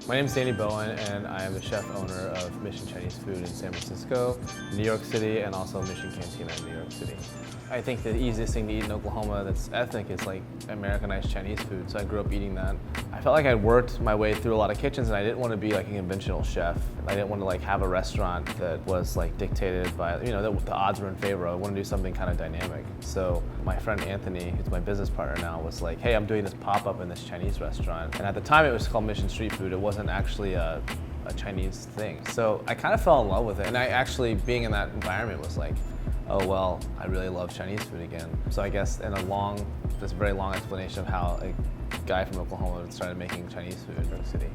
My name is Danny Bowien, and I am the chef owner of Mission Chinese Food in San Francisco, New York City, and also Mission Cantina in New York City. I think the easiest thing to eat in Oklahoma that's ethnic is like Americanized Chinese food, so I grew up eating that. I felt like I'd worked my way through a lot of kitchens, and I didn't want to be like a conventional chef. I didn't want to like have a restaurant that was like dictated by, the odds were in favor. I wanted to do something kind of dynamic. So my friend Anthony, who's my business partner now, was like, hey, I'm doing this pop-up in this Chinese restaurant. And at the time it was called Mission Street Food. It wasn't actually a Chinese thing. So I kind of fell in love with it. And I actually, being in that environment, was like, oh, well, I really love Chinese food again. So I guess in this very long explanation of how a guy from Oklahoma started making Chinese food in New York City.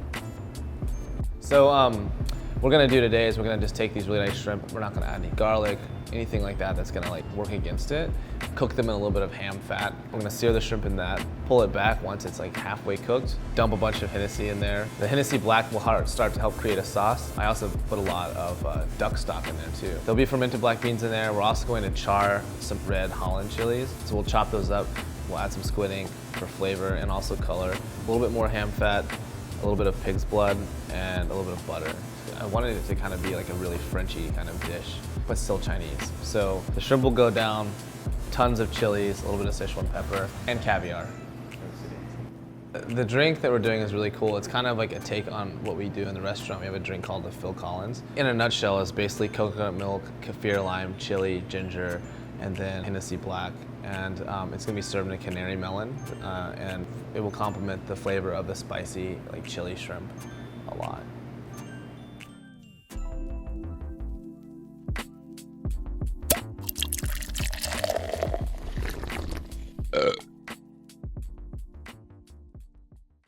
So what we're gonna do today is we're gonna just take these really nice shrimp. We're not gonna add any garlic, anything like that that's gonna like work against it. Cook them in a little bit of ham fat. We're gonna sear the shrimp in that, pull it back once it's like halfway cooked, dump a bunch of Hennessy in there. The Hennessy Black will start to help create a sauce. I also put a lot of duck stock in there too. There'll be fermented black beans in there. We're also going to char some red Holland chilies. So we'll chop those up. We'll add some squid ink for flavor and also color. A little bit more ham fat, a little bit of pig's blood, and a little bit of butter. I wanted it to kind of be like a really Frenchy kind of dish, but still Chinese. So the shrimp will go down, tons of chilies, a little bit of Sichuan pepper, and caviar. The drink that we're doing is really cool. It's kind of like a take on what we do in the restaurant. We have a drink called the Phil Collins. In a nutshell, it's basically coconut milk, kaffir lime, chili, ginger, and then Hennessy Black. And it's gonna be served in a canary melon, and it will complement the flavor of the spicy, like chili shrimp a lot.